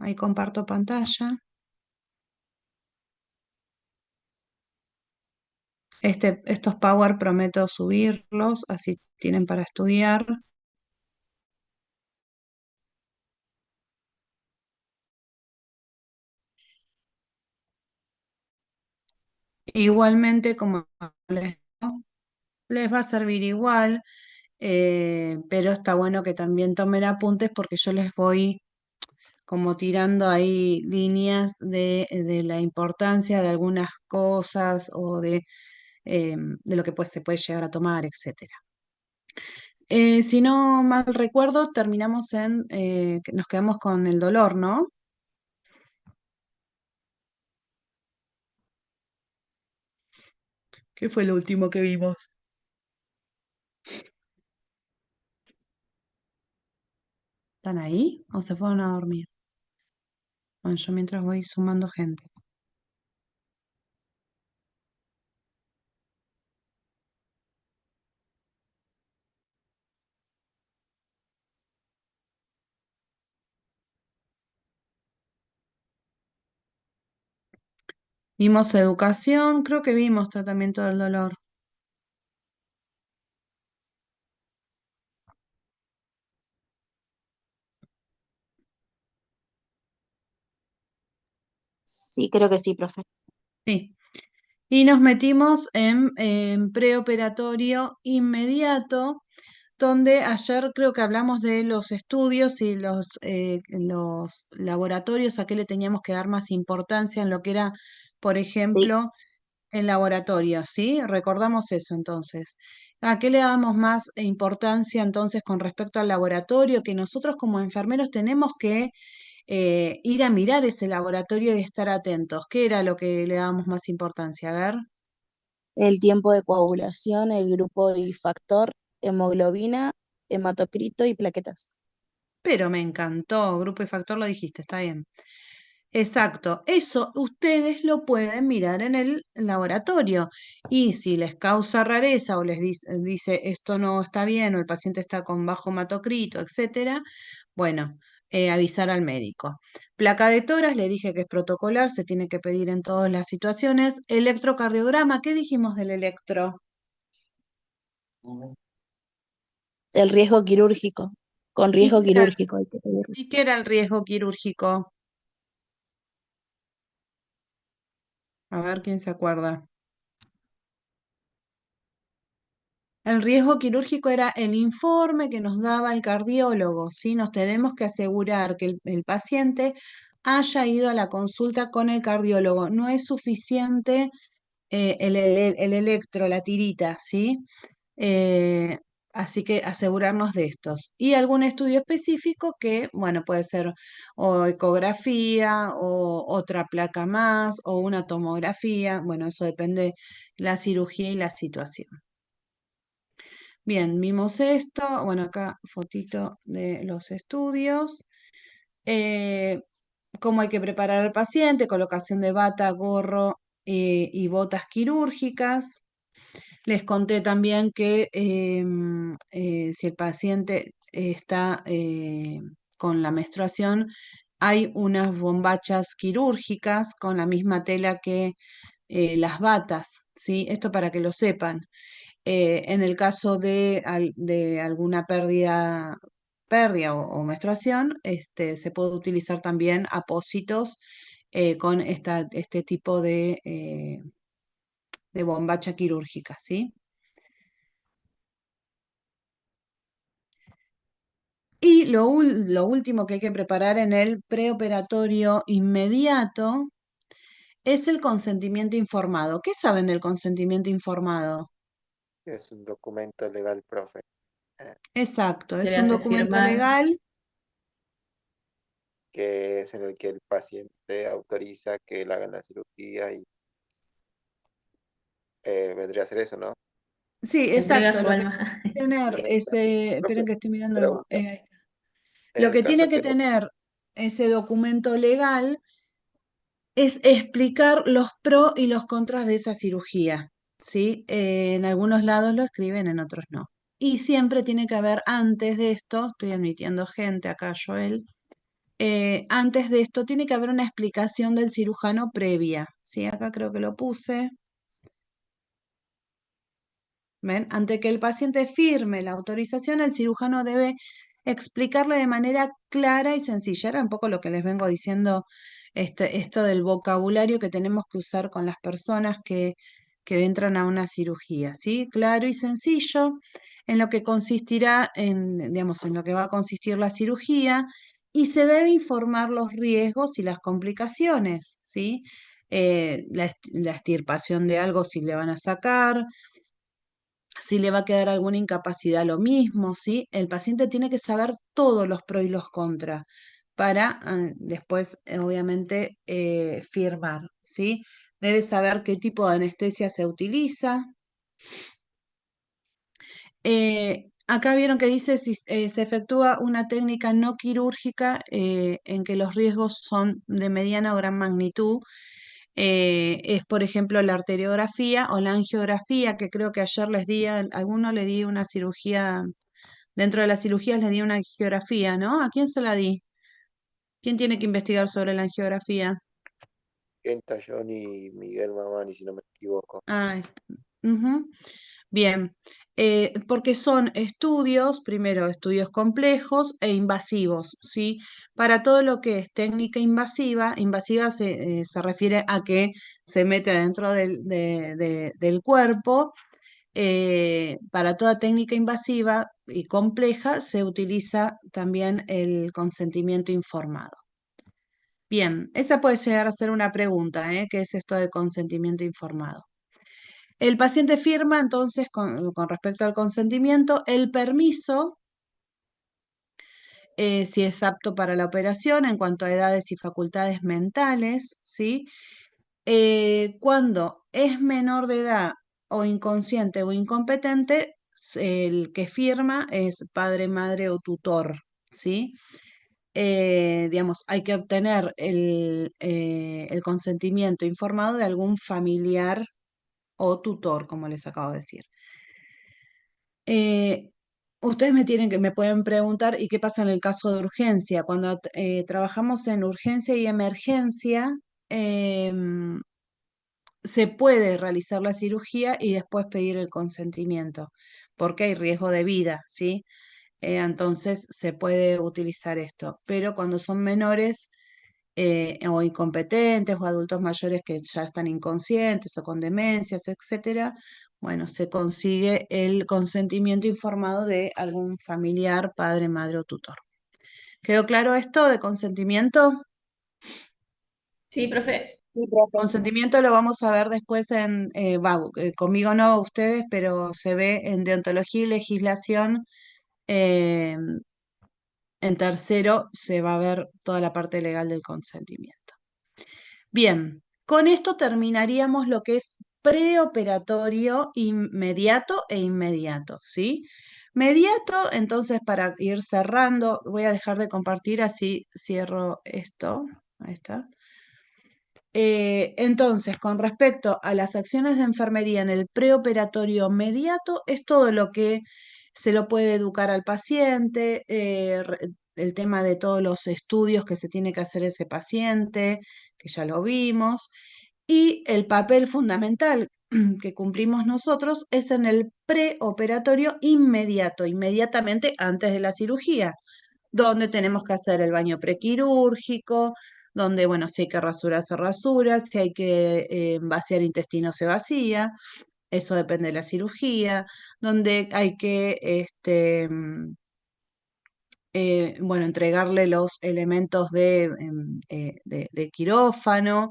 Ahí comparto pantalla. Estos Power prometo subirlos, así tienen para estudiar. Igualmente, como les digo, les va a servir igual, pero está bueno que también tomen apuntes porque yo les voy como tirando ahí líneas de la importancia de algunas cosas o de lo que pues, se puede llegar a tomar, etcétera. Si no mal recuerdo, terminamos que nos quedamos con el dolor, ¿no? ¿Qué fue lo último que vimos? ¿Están ahí o se fueron a dormir? Bueno, yo mientras voy sumando gente. Vimos educación, creo que vimos tratamiento del dolor. Sí, creo que sí, profe. Sí. Y nos metimos en preoperatorio inmediato, donde ayer creo que hablamos de los estudios y los laboratorios, a qué le teníamos que dar más importancia en lo que era, por Sí. ejemplo, el laboratorio, ¿sí? Recordamos eso entonces. ¿A qué le damos más importancia entonces con respecto al laboratorio? Que nosotros como enfermeros tenemos que ir a mirar ese laboratorio y estar atentos. ¿Qué era lo que le dábamos más importancia? A ver. El tiempo de coagulación, el grupo y factor, hemoglobina, hematocrito y plaquetas. Pero me encantó, grupo y factor lo dijiste, está bien. Exacto, eso ustedes lo pueden mirar en el laboratorio y si les causa rareza o les dice esto no está bien o el paciente está con bajo hematocrito, etcétera, bueno, avisar al médico. Placa de tórax, le dije que es protocolar, se tiene que pedir en todas las situaciones. Electrocardiograma, ¿qué dijimos del electro? El riesgo quirúrgico. Con ¿Y riesgo qué era, quirúrgico hay que pedirlo. y qué era el riesgo quirúrgico? A ver quién se acuerda. El riesgo quirúrgico era el informe que nos daba el cardiólogo, ¿sí? Nos tenemos que asegurar que el paciente haya ido a la consulta con el cardiólogo. No es suficiente el electro, la tirita, ¿sí? Eh, así que asegurarnos de estos. Y algún estudio específico que, bueno, puede ser o ecografía o otra placa más o una tomografía. Bueno, eso depende la cirugía y la situación. Bien, vimos esto. Bueno, acá fotito de los estudios. Eh, cómo hay que preparar al paciente, colocación de bata, gorro y botas quirúrgicas. Les conté también que si el paciente está con la menstruación, hay unas bombachas quirúrgicas con la misma tela que las batas, ¿sí? Esto para que lo sepan. En el caso de alguna pérdida o menstruación, se puede utilizar también apósitos con este tipo de bombacha quirúrgica, ¿sí? Y lo último que hay que preparar en el preoperatorio inmediato es el consentimiento informado. ¿Qué saben del consentimiento informado? Es un documento legal, profe, eh, Exacto, Se es le un hace documento firmar. legal. que es en el que el paciente autoriza que le hagan la cirugía y vendría a ser eso, ¿no? Sí, Entrega exacto. su Lo que alma. tiene que tener ese, esperen Profe, que estoy mirando. pregunta. Ahí está. En Lo el que caso tiene que que no, tener ese documento legal es explicar los pros y los contras de esa cirugía, ¿sí? En algunos lados lo escriben, en otros no. Y siempre tiene que haber antes de esto, estoy admitiendo gente acá, Joel, antes de esto tiene que haber una explicación del cirujano previa, ¿sí? Acá creo que lo puse. ¿Ven? Ante que el paciente firme la autorización, el cirujano debe explicarle de manera clara y sencilla. Era un poco lo que les vengo diciendo, esto del vocabulario que tenemos que usar con las personas que entran a una cirugía, ¿sí? Claro y sencillo, en lo que consistirá, digamos, en lo que va a consistir la cirugía, y se debe informar los riesgos y las complicaciones, ¿sí? La extirpación de algo si le van a sacar, si le va a quedar alguna incapacidad, lo mismo, ¿sí? El paciente tiene que saber todos los pros y los contras para después, obviamente, firmar, ¿sí? Debe saber qué tipo de anestesia se utiliza. Acá vieron que dice si se efectúa una técnica no quirúrgica en que los riesgos son de mediana o gran magnitud. Es, por ejemplo, la arteriografía o la angiografía, que creo que ayer les di, a alguno le di una cirugía, dentro de las cirugías les di una angiografía, ¿no? ¿A quién se la di? ¿Quién tiene que investigar sobre la angiografía? Kenta, Johnny y Miguel Mamani, si no me equivoco. Ah, ujú. Bien, porque son estudios, primero, estudios complejos e invasivos, ¿sí? Para todo lo que es técnica invasiva, invasiva se refiere a que se mete dentro del cuerpo. Para toda técnica invasiva y compleja se utiliza también el consentimiento informado. Bien, esa puede llegar a ser una pregunta, ¿eh? ¿Qué es esto de consentimiento informado? El paciente firma entonces con respecto al consentimiento el permiso, si es apto para la operación en cuanto a edades y facultades mentales, ¿sí? Cuando es menor de edad o inconsciente o incompetente, el que firma es padre, madre o tutor, ¿sí? Digamos, hay que obtener el consentimiento informado de algún familiar o tutor, como les acabo de decir. Eh, Ustedes me pueden preguntar, ¿y qué pasa en el caso de urgencia? Cuando trabajamos en urgencia y emergencia, em, se puede realizar la cirugía y después pedir el consentimiento, porque hay riesgo de vida, ¿sí? Entonces se puede utilizar esto, pero cuando son menores o incompetentes o adultos mayores que ya están inconscientes o con demencias, etcétera, bueno, se consigue el consentimiento informado de algún familiar, padre, madre o tutor. ¿Quedó claro esto de consentimiento? Sí, profe. Sí, profe. Consentimiento lo vamos a ver después conmigo no ustedes, pero se ve en deontología y legislación. eh, en tercero se va a ver toda la parte legal del consentimiento. Bien, con esto terminaríamos lo que es preoperatorio inmediato e inmediato, ¿sí? Mediato, entonces para ir cerrando, voy a dejar de compartir, así cierro esto. Ahí está. Entonces, con respecto a las acciones de enfermería en el preoperatorio mediato, es todo lo que se lo puede educar al paciente, el tema de todos los estudios que se tiene que hacer ese paciente, que ya lo vimos, y el papel fundamental que cumplimos nosotros es en el preoperatorio inmediato, inmediatamente antes de la cirugía, donde tenemos que hacer el baño prequirúrgico, donde, bueno, si hay que rasurar, se rasura, si hay que vaciar intestino, se vacía, eso depende de la cirugía, donde hay que, bueno, entregarle los elementos de quirófano,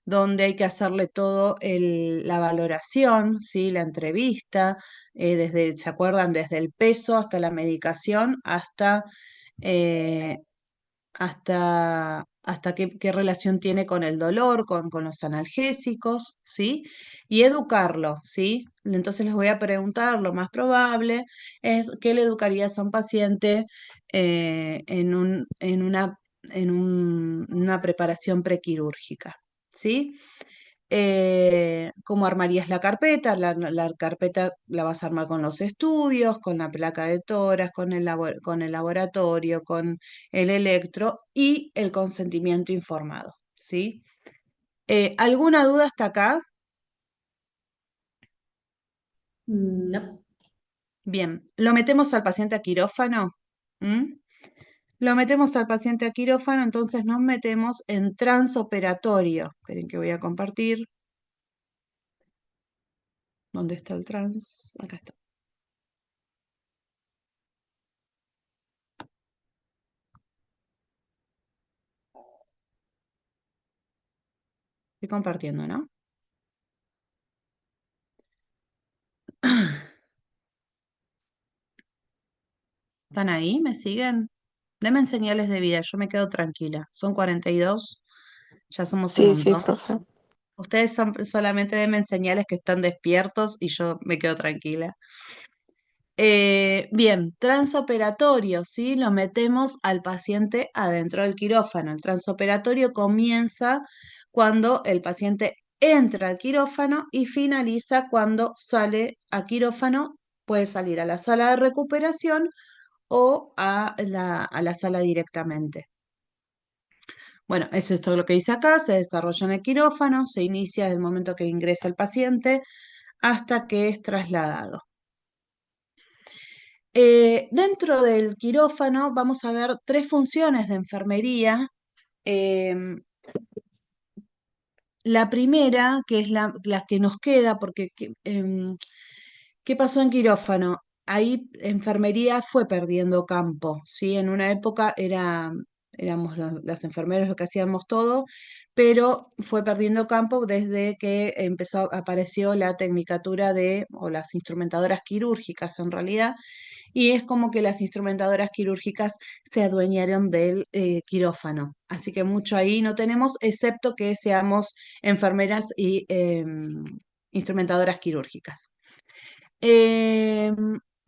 donde hay que hacerle todo la valoración, ¿sí? La entrevista, ¿se acuerdan? Desde el peso hasta la medicación, eh, hasta qué relación tiene con el dolor, con los analgésicos, ¿sí? Y educarlo, ¿sí? Entonces les voy a preguntar, lo más probable es qué le educarías a un paciente en una preparación prequirúrgica, ¿sí? ¿Cómo armarías la carpeta? La carpeta la vas a armar con los estudios, con la placa de toras, con el laboratorio, con el electro y el consentimiento informado, ¿sí? ¿Alguna duda hasta acá? No. Bien, lo metemos al paciente a quirófano. ¿Mm? Lo metemos al paciente a quirófano, entonces nos metemos en transoperatorio. Esperen que voy a compartir. ¿Dónde está el trans? Acá está. Estoy compartiendo, ¿no? ¿Están ahí? ¿Me siguen? Denme señales de vida, yo me quedo tranquila. Son 42, ya somos un Sí, sí, montón. profe. Ustedes solamente denme señales que están despiertos y yo me quedo tranquila. Bien, transoperatorio, ¿sí? Lo metemos al paciente adentro del quirófano. El transoperatorio comienza cuando el paciente entra al quirófano y finaliza cuando sale a quirófano. Puede salir a la sala de recuperación o a la sala directamente. Bueno, es esto lo que dice acá, se desarrolla en el quirófano, se inicia desde el momento que ingresa el paciente hasta que es trasladado. Dentro del quirófano vamos a ver tres funciones de enfermería. Em, la primera, que es la que nos queda, porque ¿qué pasó en quirófano? Ahí enfermería fue perdiendo campo, ¿sí? En una época éramos las enfermeras los que hacíamos todo, pero fue perdiendo campo desde que apareció la tecnicatura o las instrumentadoras quirúrgicas en realidad, y es como que las instrumentadoras quirúrgicas se adueñaron del quirófano. Así que mucho ahí no tenemos, excepto que seamos enfermeras y instrumentadoras quirúrgicas.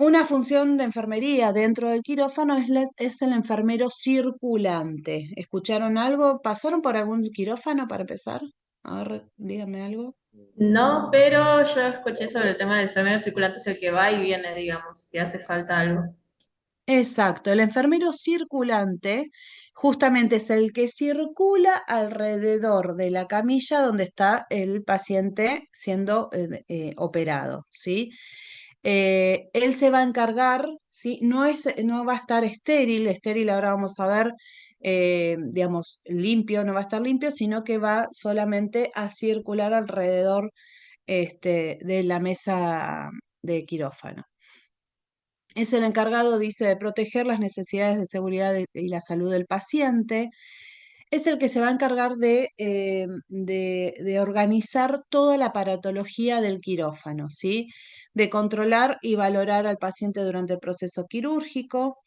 Una función de enfermería dentro del quirófano es el enfermero circulante. ¿Escucharon algo? ¿Pasaron por algún quirófano para empezar? A ver, díganme algo. No, pero yo escuché sobre el tema del enfermero circulante, es el que va y viene, digamos, si hace falta algo. Exacto, el enfermero circulante justamente es el que circula alrededor de la camilla donde está el paciente siendo operado, ¿sí? Él se va a encargar, ¿sí? No va a estar estéril ahora vamos a ver, digamos, limpio, no va a estar limpio, sino que va solamente a circular alrededor de la mesa de quirófano. Es el encargado, dice, de proteger las necesidades de seguridad y la salud del paciente. Es el que se va a encargar de organizar toda la aparatología del quirófano, ¿sí? De controlar y valorar al paciente durante el proceso quirúrgico,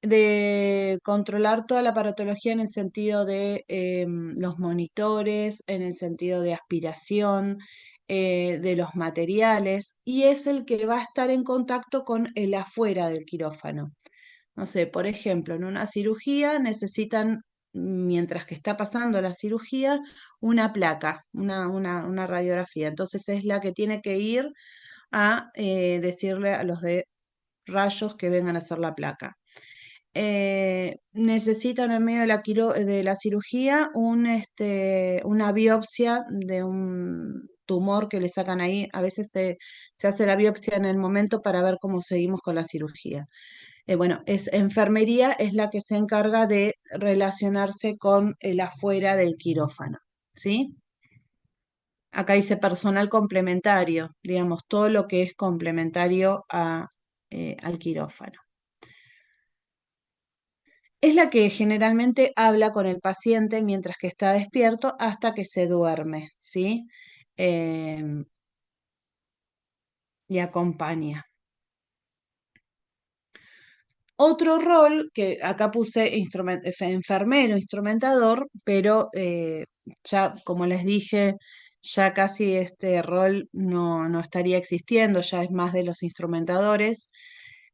de controlar toda la aparatología en el sentido de los monitores, en el sentido de aspiración, de los materiales, y es el que va a estar en contacto con el afuera del quirófano. No sé, por ejemplo, en una cirugía necesitan, mientras que está pasando la cirugía, una placa, una radiografía. Entonces es la que tiene que ir a decirle a los de rayos que vengan a hacer la placa. Necesitan en medio de la cirugía una biopsia de un tumor que le sacan ahí. A veces se hace la biopsia en el momento para ver cómo seguimos con la cirugía. Bueno, enfermería es la que se encarga de relacionarse con el afuera del quirófano, ¿sí? Acá dice personal complementario, digamos, todo lo que es complementario al quirófano. Es la que generalmente habla con el paciente mientras que está despierto hasta que se duerme, ¿sí? Y acompaña. Otro rol que acá puse enfermero, instrumentador, pero ya, como les dije, ya casi este rol no estaría existiendo, ya es más de los instrumentadores.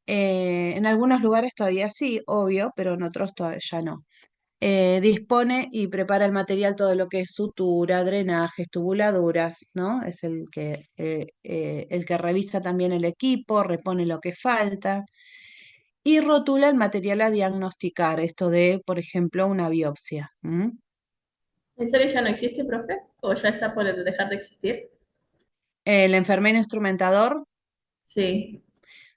En algunos lugares todavía sí, obvio, pero en otros todavía ya no. dispone y prepara el material, todo lo que es sutura, drenajes, tubuladuras, ¿no? Es el que revisa también el equipo, repone lo que falta y rotula el material a diagnosticar, esto de, por ejemplo, una biopsia. ¿En serio ya no existe, profe? ¿O ya está por dejar de existir? El enfermero instrumentador, Sí.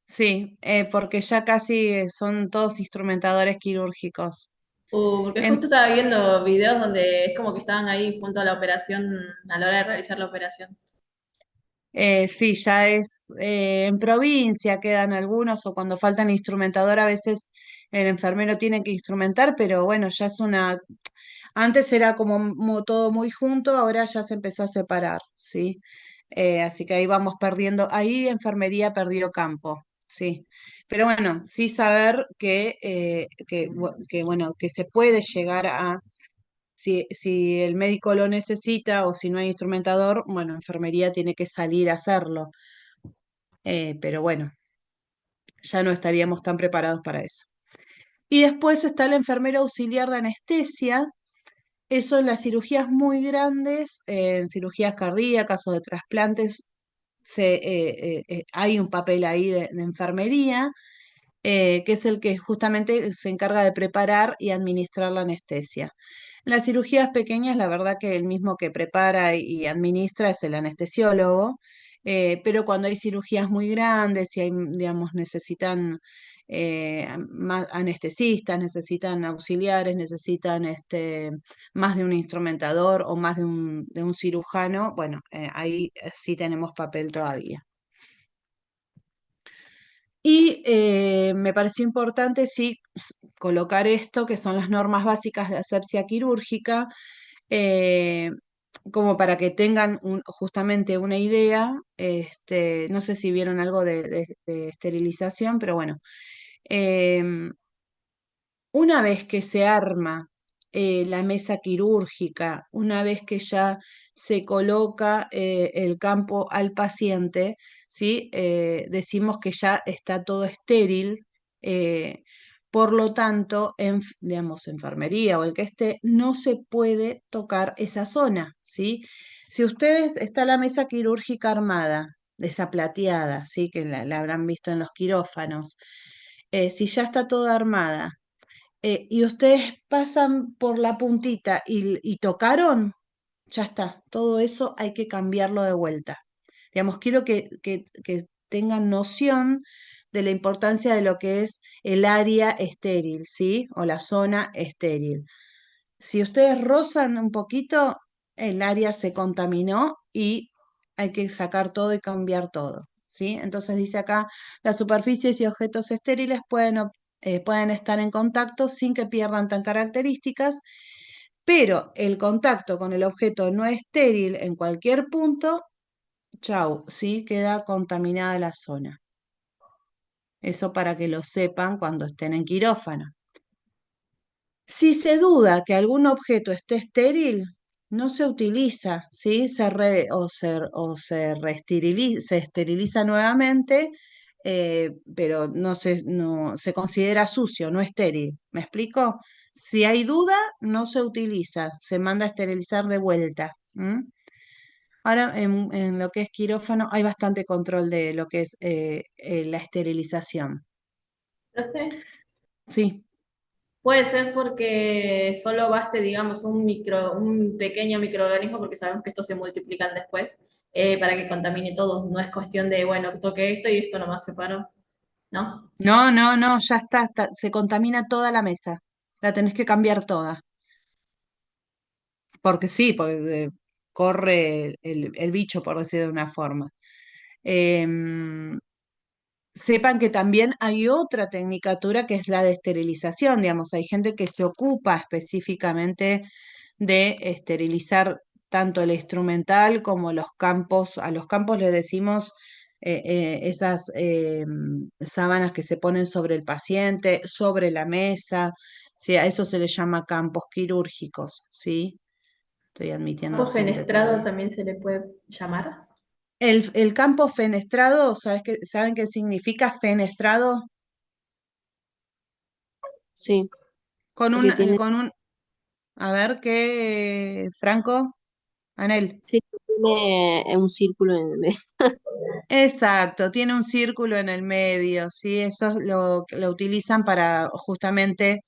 sí, porque ya casi son todos instrumentadores quirúrgicos. Porque En- justo estaba viendo videos donde es como que estaban ahí junto a la operación, a la hora de realizar la operación. Sí, ya es en provincia quedan algunos o cuando faltan instrumentador a veces el enfermero tiene que instrumentar, pero bueno, ya es una... Antes era como todo muy junto, ahora ya se empezó a separar, ¿sí? Así que ahí vamos perdiendo, ahí enfermería perdió campo, sí. Pero bueno, sí saber bueno, que se puede llegar a si el médico lo necesita o si no hay instrumentador, bueno, enfermería tiene que salir a hacerlo. Pero bueno, ya no estaríamos tan preparados para eso. Y después está el enfermero auxiliar de anestesia. Eso en las cirugías muy grandes, en cirugías cardíacas o de trasplantes, hay un papel ahí de enfermería, que es el que justamente se encarga de preparar y administrar la anestesia. En las cirugías pequeñas, la verdad que el mismo que prepara y administra es el anestesiólogo, pero cuando hay cirugías muy grandes y hay, digamos, necesitan más anestesistas, necesitan auxiliares, necesitan más de un instrumentador o más de un cirujano, bueno, ahí sí tenemos papel todavía. Y me pareció importante, sí, colocar esto, que son las normas básicas de asepsia quirúrgica, eh, como para que tengan justamente una idea. No sé si vieron algo de esterilización, pero bueno, em, una vez que se arma la mesa quirúrgica, una vez que ya se coloca el campo al paciente, ¿sí? Decimos que ya está todo estéril, por lo tanto, digamos, enfermería o el que esté, no se puede tocar esa zona, ¿sí? Si ustedes está la mesa quirúrgica armada, esa plateada, ¿sí? Que la habrán visto en los quirófanos, si ya está toda armada, y ustedes pasan por la puntita y tocaron, ya está, todo eso hay que cambiarlo de vuelta. Digamos, quiero que tengan noción de la importancia de lo que es el área estéril, ¿sí? O la zona estéril. Si ustedes rozan un poquito, el área se contaminó y hay que sacar todo y cambiar todo, ¿sí? Entonces dice acá, las superficies y objetos estériles pueden estar en contacto sin que pierdan tan características, pero el contacto con el objeto no estéril en cualquier punto, chau, ¿sí? Queda contaminada la zona. Eso para que lo sepan cuando estén en quirófano. Si se duda que algún objeto esté estéril, no se utiliza, ¿sí? Se esteriliza nuevamente, pero no, se considera sucio, no estéril. ¿Me explico? Si hay duda, no se utiliza, se manda a esterilizar de vuelta. Ahora, en lo que es quirófano, hay bastante control de lo que es la esterilización. Profe, Sí. puede ser porque solo baste, digamos, un pequeño microorganismo, porque sabemos que estos se multiplican después, para que contamine todo. No es cuestión de, bueno, toque esto y esto nomás se paró, ¿no? No, no, no, ya se contamina toda la mesa. La tenés que cambiar toda. Porque sí, porque corre el bicho, por decir de una forma. Em, Sepan que también hay otra tecnicatura que es la de esterilización, digamos, hay gente que se ocupa específicamente de esterilizar tanto el instrumental como los campos. A los campos les decimos esas sábanas que se ponen sobre el paciente, sobre la mesa, ¿sí? A eso se le llama campos quirúrgicos, ¿sí? Estoy admitiendo ¿Campo gente fenestrado todavía. también se le puede llamar? El campo fenestrado, ¿saben qué significa fenestrado? Sí, Con porque un, tiene, con un, A ver qué, Franco, Anel. Sí, tiene un círculo en el medio. Exacto, tiene un círculo en el medio, ¿sí? Eso es lo utilizan para justamente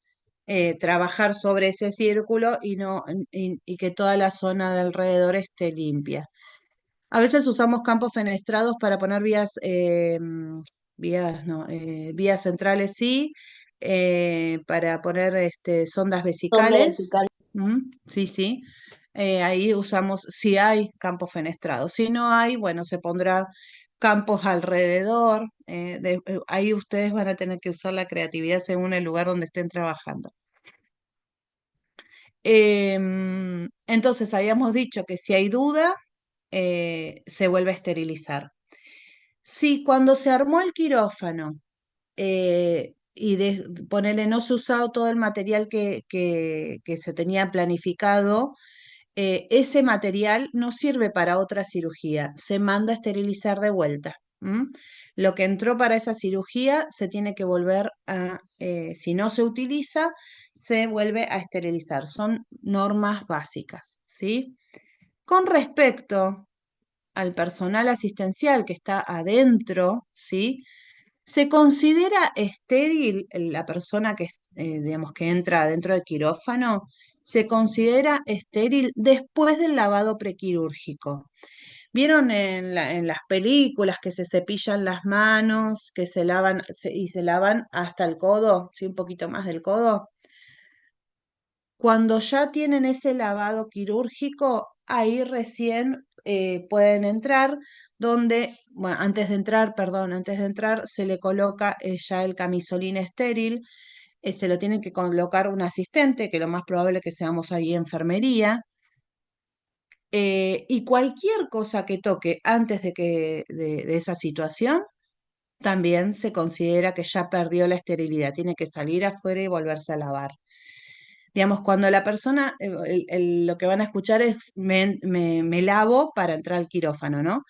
trabajar sobre ese círculo y, no, y que toda la zona de alrededor esté limpia. A veces usamos campos fenestrados para poner vías, vías, no, vías centrales, sí, para poner sondas Sonda vesicales. vertical. Sí, sí. Ahí usamos, si hay campos fenestrados. Si no hay, bueno, se pondrá campos alrededor. Ahí ustedes van a tener que usar la creatividad según el lugar donde estén trabajando. Entonces, habíamos dicho que si hay duda, se vuelve a esterilizar. Si cuando se armó el quirófano y ponele, no se usado todo el material que se tenía planificado, ese material no sirve para otra cirugía, se manda a esterilizar de vuelta. Lo que entró para esa cirugía se tiene que volver a, si no se utiliza, se vuelve a esterilizar. Son normas básicas, ¿sí? Con respecto al personal asistencial que está adentro, ¿sí? Se considera estéril la persona que, digamos, que entra dentro del quirófano, se considera estéril después del lavado prequirúrgico. ¿Vieron en las películas que se cepillan las manos, que se lavan y se lavan hasta el codo, sí, un poquito más del codo? Cuando ya tienen ese lavado quirúrgico, ahí recién pueden entrar, donde, bueno, antes de entrar, se le coloca ya el camisolín estéril, se lo tiene que colocar un asistente, que lo más probable es que seamos ahí enfermería, y cualquier cosa que toque antes de esa situación, también se considera que ya perdió la esterilidad, tiene que salir afuera y volverse a lavar. Digamos, cuando la persona, lo que van a escuchar es me lavo para entrar al quirófano, ¿no?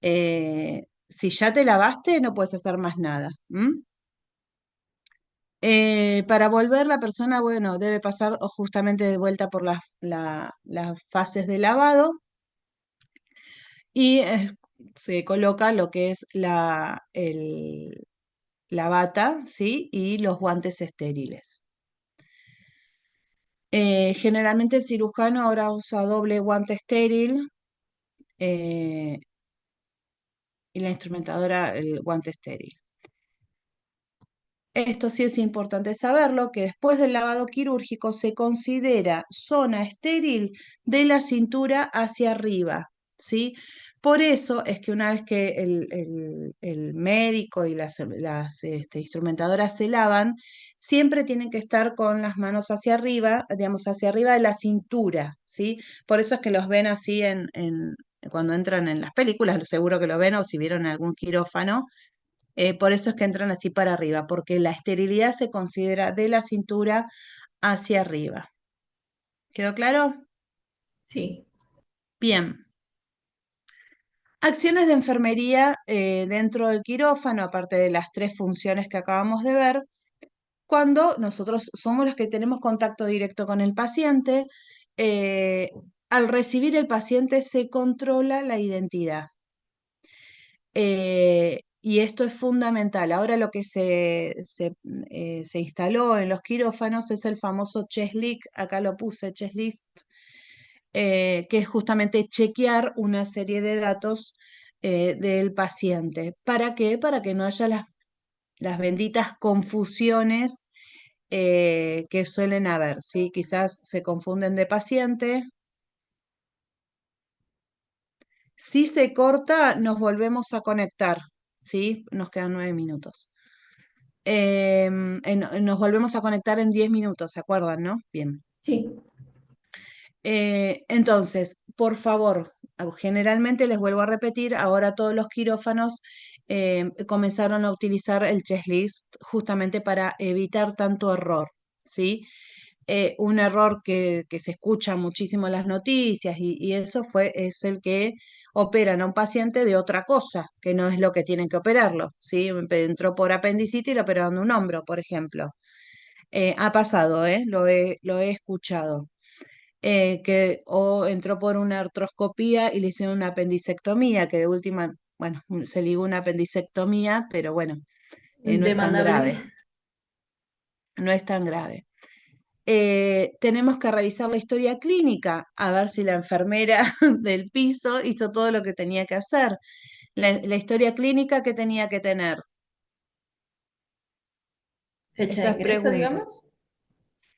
Si ya te lavaste, no puedes hacer más nada. Para volver, la persona, bueno, debe pasar justamente de vuelta por las fases de lavado y se coloca lo que es la bata, ¿sí? Y los guantes estériles. Generalmente el cirujano ahora usa doble guante estéril y la instrumentadora el guante estéril. Esto sí es importante saberlo, que después del lavado quirúrgico se considera zona estéril de la cintura hacia arriba, ¿sí? Por eso es que una vez que el médico y las instrumentadoras se lavan, siempre tienen que estar con las manos hacia arriba, digamos, hacia arriba de la cintura, ¿sí? Por eso es que los ven así cuando entran en las películas, seguro que lo ven, o si vieron algún quirófano, por eso es que entran así para arriba, porque la esterilidad se considera de la cintura hacia arriba. ¿Quedó claro? Sí. Bien. Acciones de enfermería dentro del quirófano, aparte de las 3 funciones que acabamos de ver, cuando nosotros somos los que tenemos contacto directo con el paciente, al recibir el paciente se controla la identidad. Y esto es fundamental. Ahora lo que se instaló en los quirófanos es el famoso checklist, acá lo puse, checklist, que es justamente chequear una serie de datos del paciente. ¿Para qué? Para que no haya las benditas confusiones que suelen haber, ¿sí? Quizás se confunden de paciente. Si se corta, nos volvemos a conectar, ¿sí? Nos quedan 9 minutos. Nos volvemos a conectar en 10 minutos, ¿se acuerdan, no? Bien. Sí. Entonces, por favor, generalmente les vuelvo a repetir, ahora todos los quirófanos comenzaron a utilizar el checklist justamente para evitar tanto error, ¿sí? Un error que se escucha muchísimo en las noticias y eso es el que operan a un paciente de otra cosa, que no es lo que tienen que operarlo, ¿sí? Entró por apendicitis y le operaron un hombro, por ejemplo. Ha pasado, lo he escuchado. o entró por una artroscopía y le hicieron una apendicectomía, que de última, bueno, se ligó una apendicectomía, pero bueno, no es tan grave, Demandable. no es tan grave. Tenemos que revisar la historia clínica, a ver si la enfermera del piso hizo todo lo que tenía que hacer. La historia clínica que tenía que tener. Fecha de Estas ingreso, preguntas. digamos.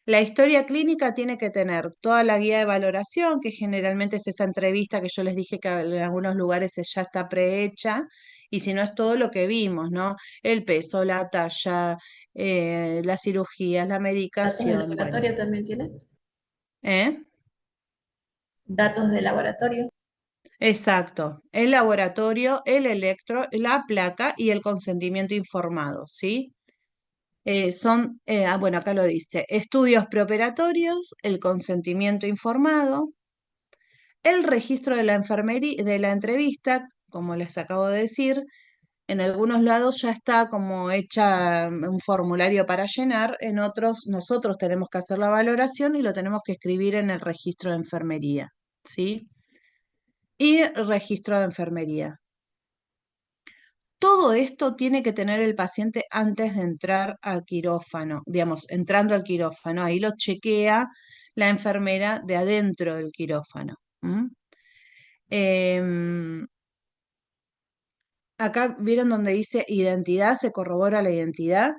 La historia clínica tiene que tener toda la guía de valoración, que generalmente es esa entrevista que yo les dije que en algunos lugares ya está prehecha, y si no es todo lo que vimos, ¿no? El peso, la talla, las cirugías, la Datos de medicación, bueno. laboratorio también tiene. ¿Eh? Datos de laboratorio. Exacto. El laboratorio, el electro, la placa y el consentimiento informado, ¿sí? Bueno, acá lo dice, estudios preoperatorios, el consentimiento informado, el registro de la enfermería, de la entrevista, como les acabo de decir, en algunos lados ya está como hecha un formulario para llenar, en otros nosotros tenemos que hacer la valoración y lo tenemos que escribir en el registro de enfermería, ¿sí? Y registro de enfermería. Todo esto tiene que tener el paciente antes de entrar al quirófano, digamos, entrando al quirófano. Ahí lo chequea la enfermera de adentro del quirófano. ¿M? Em, Acá vieron donde dice identidad, se corrobora la identidad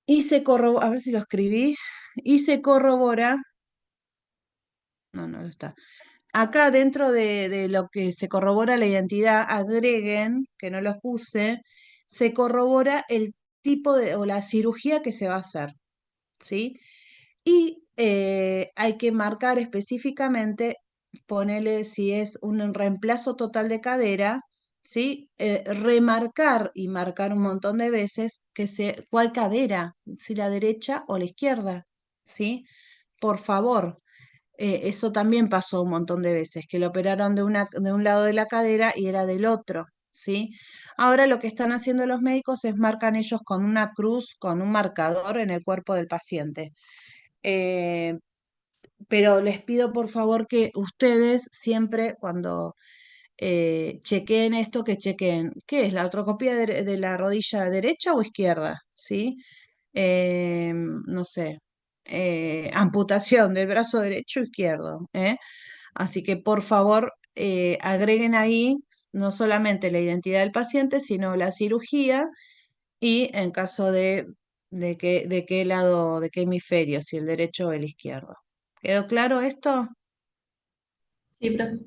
y se corrobora, a ver si lo escribí, y se corrobora, no está. Acá dentro de lo que se corrobora la identidad, agreguen, que no los puse, se corrobora el tipo de o la cirugía que se va a hacer, ¿sí? Y hay que marcar específicamente, ponele si es un reemplazo total de cadera, ¿sí? Remarcar y marcar un montón de veces cuál cadera, si la derecha o la izquierda, ¿sí? Por favor. Eso también pasó un montón de veces, que lo operaron de un lado de la cadera y era del otro, ¿sí? Ahora lo que están haciendo los médicos es marcan ellos con una cruz, con un marcador en el cuerpo del paciente. Eh, pero les pido por favor que ustedes siempre cuando chequeen esto, que chequeen, ¿qué es? ¿La artroscopía de la rodilla derecha o izquierda? ¿Sí? No sé, amputación del brazo derecho o izquierdo, ¿eh? Así que por favor agreguen ahí no solamente la identidad del paciente, sino la cirugía y en caso de qué lado, de qué hemisferio, si el derecho o el izquierdo. ¿Quedó claro esto? Sí, profe.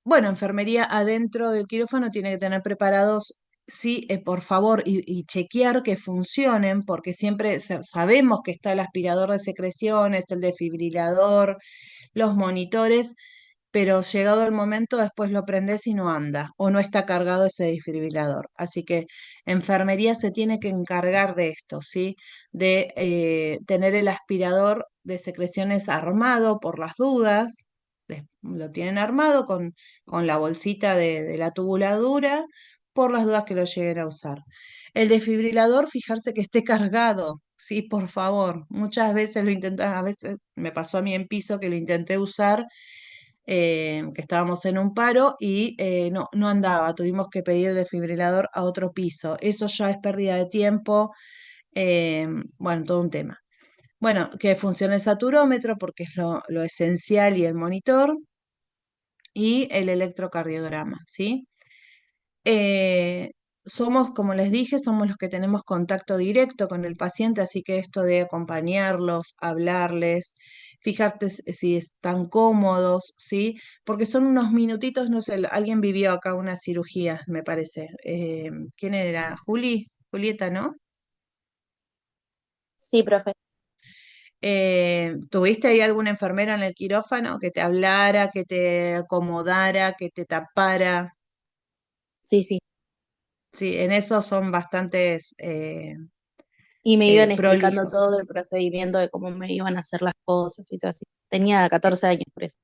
Bueno, enfermería adentro del quirófano tiene que tener preparados, sí, por favor, y chequear que funcionen, porque siempre sabemos que está el aspirador de secreciones, el desfibrilador, los monitores, pero llegado el momento después lo prendes y no anda, o no está cargado ese desfibrilador. Así que enfermería se tiene que encargar de esto, ¿sí? De tener el aspirador de secreciones armado por las dudas. Lo tienen armado con la bolsita de la tubuladura por las dudas que lo lleguen a usar. El desfibrilador, fijarse que esté cargado, sí, por favor. Muchas veces lo intentan, a veces me pasó a mí en piso que lo intenté usar, que estábamos en un paro y no andaba, tuvimos que pedir el desfibrilador a otro piso. Eso ya es pérdida de tiempo, bueno, todo un tema. Bueno, que funcione el saturómetro porque es lo esencial y el monitor y el electrocardiograma, ¿sí? Eh, Somos, como les dije, somos los que tenemos contacto directo con el paciente, así que esto de acompañarlos, hablarles, fijarte si están cómodos, ¿sí? Porque son unos minutitos, no sé, alguien vivió acá una cirugía, me parece. ¿Quién era? Julieta, ¿no? Sí, profe. ¿Tuviste ahí alguna enfermera en el quirófano que te hablara, que te acomodara, que te tapara? Sí, sí. Sí, en eso son bastantes Y me iban explicando prolijos. todo el procedimiento de cómo me iban a hacer las cosas y todo así. Tenía 14 años por eso.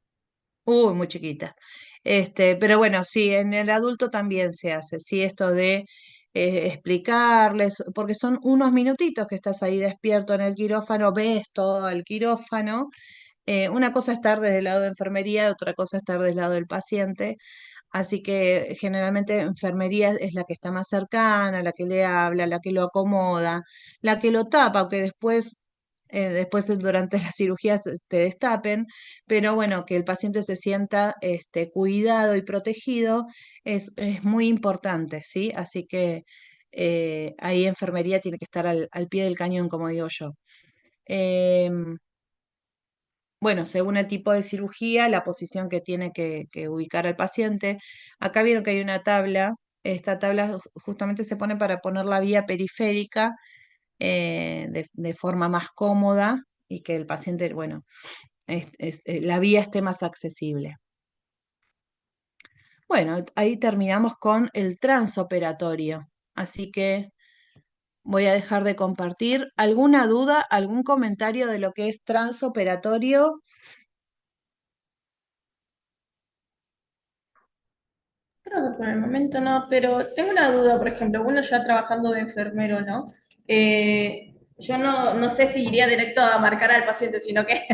Uy, muy chiquita. Pero bueno, sí, en el adulto también se hace, sí, esto de explicarles, porque son unos minutitos que estás ahí despierto en el quirófano, ves todo el quirófano. Una cosa es estar desde el lado de enfermería, otra cosa es estar del lado del paciente. Así que generalmente enfermería es la que está más cercana, la que le habla, la que lo acomoda, la que lo tapa, aunque después durante la cirugía te destapen, pero bueno, que el paciente se sienta cuidado y protegido es muy importante, ¿sí? Así que ahí enfermería tiene que estar al pie del cañón, como digo yo. Em, bueno, según el tipo de cirugía, la posición que tiene que ubicar al paciente. Acá vieron que hay una tabla. Esta tabla justamente se pone para poner la vía periférica de forma más cómoda y que el paciente, bueno, la vía esté más accesible. Bueno, ahí terminamos con el transoperatorio. Así que voy a dejar de compartir. ¿Alguna duda, algún comentario de lo que es transoperatorio? Creo que por el momento no, pero tengo una duda, por ejemplo, uno ya trabajando de enfermero, ¿no? Yo no sé si iría directo a marcar al paciente, sino que,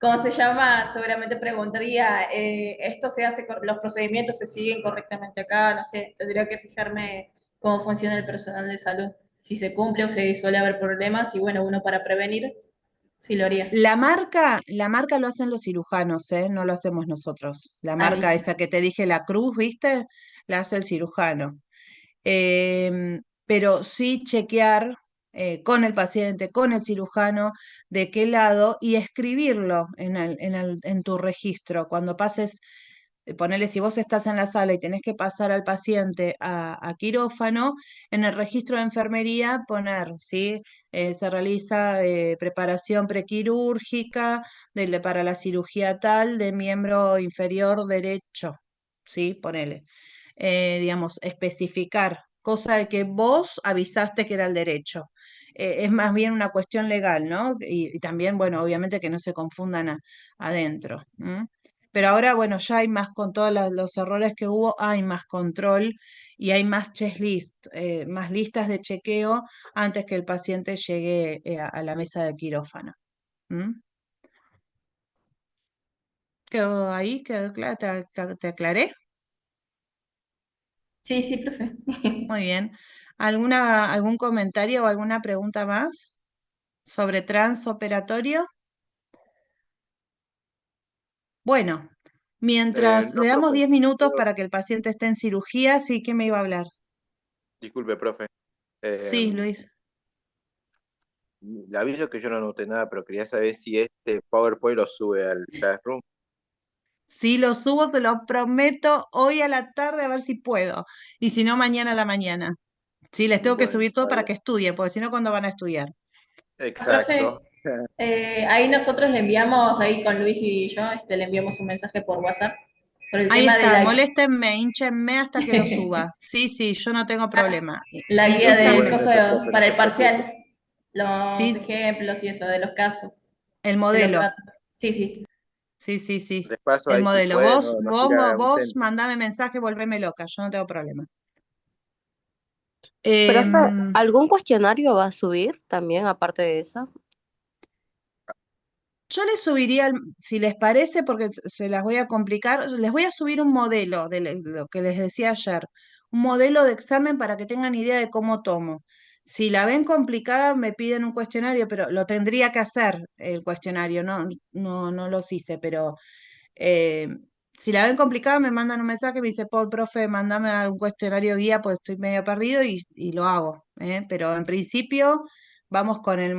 ¿cómo se llama? Seguramente preguntaría, ¿esto se hace, los procedimientos se siguen correctamente acá? No sé, tendría que fijarme cómo funciona el personal de salud, si se cumple o si suele haber problemas, y bueno, uno para prevenir, sí lo haría. La marca lo hacen los cirujanos, ¿eh? No lo hacemos nosotros. La Ah, marca listo. esa que te dije, la cruz, ¿viste? La hace el cirujano. Pero sí chequear con el paciente, con el cirujano, de qué lado y escribirlo en tu registro. Cuando pases, ponele, si vos estás en la sala y tenés que pasar al paciente a quirófano, en el registro de enfermería poner, ¿sí? Se realiza preparación prequirúrgica para la cirugía tal de miembro inferior derecho, ¿sí? Ponele. Digamos, especificar, cosa de que vos avisaste que era el derecho. Es más bien una cuestión legal, ¿no? Y también, bueno, obviamente que no se confundan adentro. ¿M? Pero ahora, bueno, ya hay más, con todos los errores que hubo, hay más control y hay más checklist, más listas de chequeo antes que el paciente llegue a la mesa de quirófano. ¿M? ¿Quedó ahí? ¿Quedó claro? ¿Te aclaré? Sí, sí, profe. Muy bien. ¿Algún comentario o alguna pregunta más sobre transoperatorio? Bueno, mientras No, le damos profe. 10 minutos Yo- para que el paciente esté en cirugía, sí, ¿qué me iba a hablar? disculpe, profe. Sí, Luis. Le aviso que yo no anoté nada, pero quería saber si este PowerPoint lo sube al Classroom. Si lo subo, se lo prometo hoy a la tarde a ver si puedo. Y si no, mañana a la mañana. Sí, les tengo que Bueno, subir todo está para bien. que estudien, porque si no, ¿cuándo van a estudiar? Exacto. Profe, ahí nosotros le enviamos, ahí con Luis y yo, le enviamos un mensaje por WhatsApp por el Ahí tema de está, moléstenme, hínchenme hasta que lo suba. Sí, sí, yo no tengo problema. la guía del Insístanme. coso Igualmente, profe, no para se el preocupe. parcial, los Sí, ejemplos y eso, de los casos, el de los modelo. datos. Sí, sí. Sí, sí, sí. Les paso El ahí si modelo. puede, Vos, nos vos, tira un vos centro. mandame mensaje, volveme loca, yo no tengo problema. Profe, Em, ¿algún cuestionario va a subir también aparte de eso? yo les subiría, si les parece, porque se las voy a complicar, les voy a subir un modelo de lo que les decía ayer, un modelo de examen para que tengan idea de cómo tomo. Si la ven complicada, me piden un cuestionario, pero lo tendría que hacer el cuestionario, no los hice, pero Eh, si la ven complicada, me mandan un mensaje, me dice, Paul, profe, mandame un cuestionario guía, pues estoy medio perdido y lo hago. Pero en principio vamos con el